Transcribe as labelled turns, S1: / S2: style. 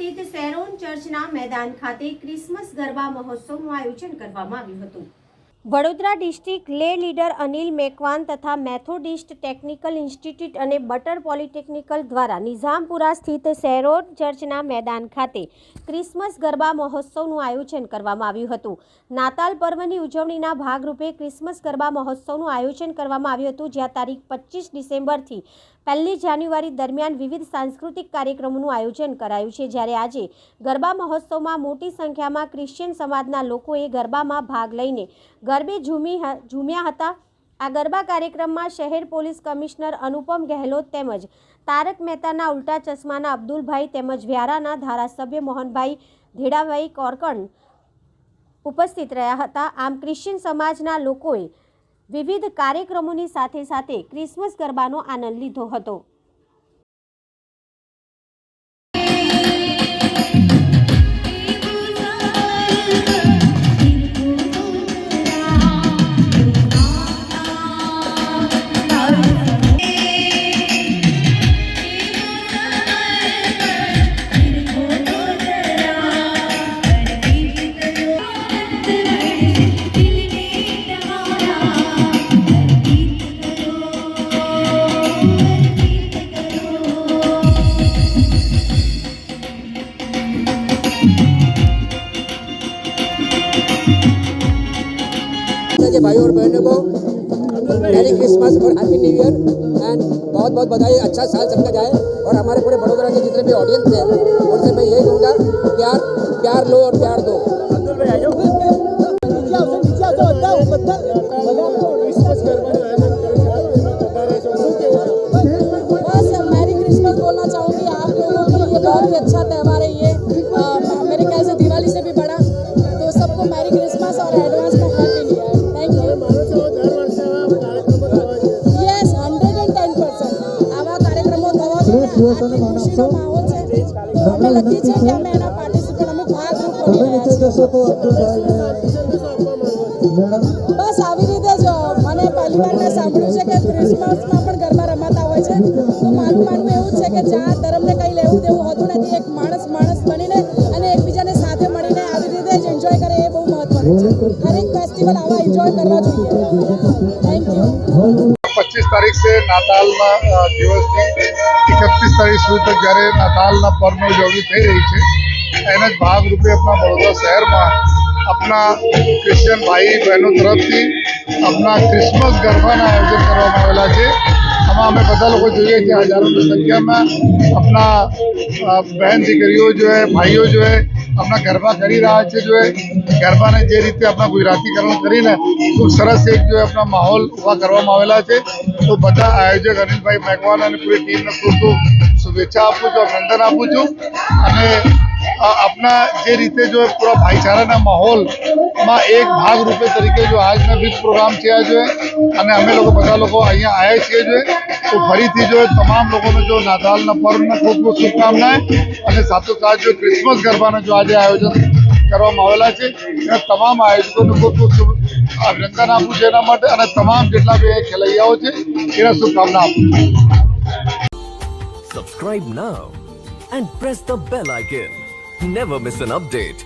S1: સ્થિત શેરોન ચર્ચના મેદાન ખાતે ક્રિસમસ ગરબા મહોત્સવનું આયોજન કરવામાં આવ્યું હતું। વડોદરા ડિસ્ટ્રિક્ટ લે લીડર અનિલ મેકવાન તથા મેથોડિસ્ટ ટેકનિકલ ઇન્સ્ટિટ્યૂટ અને બટર પોલિટેકનિકલ દ્વારા નિઝામપુરા સ્થિત શેરોન ચર્ચના મેદાન ખાતે ક્રિસમસ ગરબા મહોત્સવનું આયોજન કરવામાં આવ્યું હતું। નાતાલ પર્વની ઉજવણીના ભાગરૂપે ક્રિસમસ ગરબા મહોત્સવનું આયોજન કરવામાં આવ્યું હતું, જ્યાં તારીખ 25 ડિસેમ્બરથી 1 જાન્યુઆરી દરમિયાન વિવિધ સાંસ્કૃતિક કાર્યક્રમોનું આયોજન કરાયું છે, જ્યારે આજે ગરબા મહોત્સવમાં મોટી સંખ્યામાં ક્રિશ્ચિયન સમાજના લોકોએ ગરબામાં ભાગ લઈને ગરબે ઝૂમ્યા હતા। આ ગરબા કાર્યક્રમમાં શહેર પોલીસ કમિશનર અનુપમ ગહેલોત તેમજ તારક મહેતાના ઉલ્ટા ચશ્માના અબ્દુલભાઈ તેમજ વ્યારાના ધારાસભ્ય મોહનભાઈ ધીડાભાઈ કોરકણ ઉપસ્થિત રહ્યા હતા। આમ ક્રિશ્ચિયન સમાજના લોકોએ વિવિધ કાર્યક્રમોની સાથે સાથે ક્રિસમસ ગરબાનો આનંદ લીધો હતો।
S2: के भाई और बहनों को मैरी क्रिसमस और हैप्पी न्यू ईयर एंड बहुत बहुत बधाई। अच्छा साल सबका जाए और हमारे पूरे वडोदरा के जितने भी ऑडियंस हैं उनसे मैं यही कहूँगा, प्यार प्यार लो और प्यार दो।
S3: बस मैरी क्रिसमस बोलना चाहूँगी आप लोगों के लिए। बहुत ही अच्छा त्यौहार है ये, मेरे ख्याल से दिवाली से भी बड़ा। तो सबको मैरी क्रिसमस और एडवांस में happy new year. Thank you. Yes 110% આવા કાર્યક્રમો થવા જોઈએ। આટલી ખુશીનો માહોલ છે, અમને લાગી છે કે અમે એના પાર્ટિસિપેટ અમે ભાગરૂપ બની રહ્યા છીએ। બસ આવી રીતે જ મને પહેલી વાર મેં સાંભળ્યું છે કે ક્રિસમસમાં પણ ગરબા રમાતા હોય છે। તો મારું માનવું એવું છે કે જ્યાં ધર્મને કંઈ લેવું દેવું હોતું નથી, એક માણસ બનીને અને એકબીજાને સાથે મળીને આવી રીતે જ એન્જોય કરે એ બહુ મહત્વનું છે। હરેક ફેસ્ટિવલ આવા એન્જોય કરવા જોઈએ। Thank you.
S4: 25 तारीख से नाताल दिवस थी 31 तारीख सुधी तक जयरे नाताल पर्व उजवणी थी रही है, एना ज भागरूपे अपना वडोदरा शहर में अपना क्रिश्चियन भाई बहनों तरफ थी अपना क्रिसमस गरबा आयोजन करवामां है। आमां अमे बधा लोग जोईए कि हजारों की संख्या में अपना बहन दीकरीओ जो है भाईओ जो है अपना गरबा करी रहा है। जो है गरबा ने जे रीते अपना गुजरातीकरण करीने खूब सरस एक जो है अपना माहौल उभा करवामां आवेला छे। तो बधा आयोजक अनिल भाई मेकवान और पूरी टीम ने खूब खूब शुभेच्छा आपू छूं, अभिनंदन आपू छूं। अपना जे रीते जो है पूरा भाईचारा माहौल में एक भाग रूपे तरीके जो आज भी प्रोग्राम किया जो है अने अमे लोग बधा लोग अहींया आया छीए जो है। तो फरीथी जो है तमाम लोगों ने जो नाताल पर्व में खूब खूब शुभकामनाएं और साथोसाथ जो क्रिसमस गरबा जो आज आयोजन करवामां आवेला छे ए तमाम आयोजकों ने खूब खूब अभिनंदन आपू छे एना माटे अने तमाम जेटला बी खेलैयाओ छे एना शुभकामना आपू।
S5: Subscribe now and press the bell icon. Never miss an update.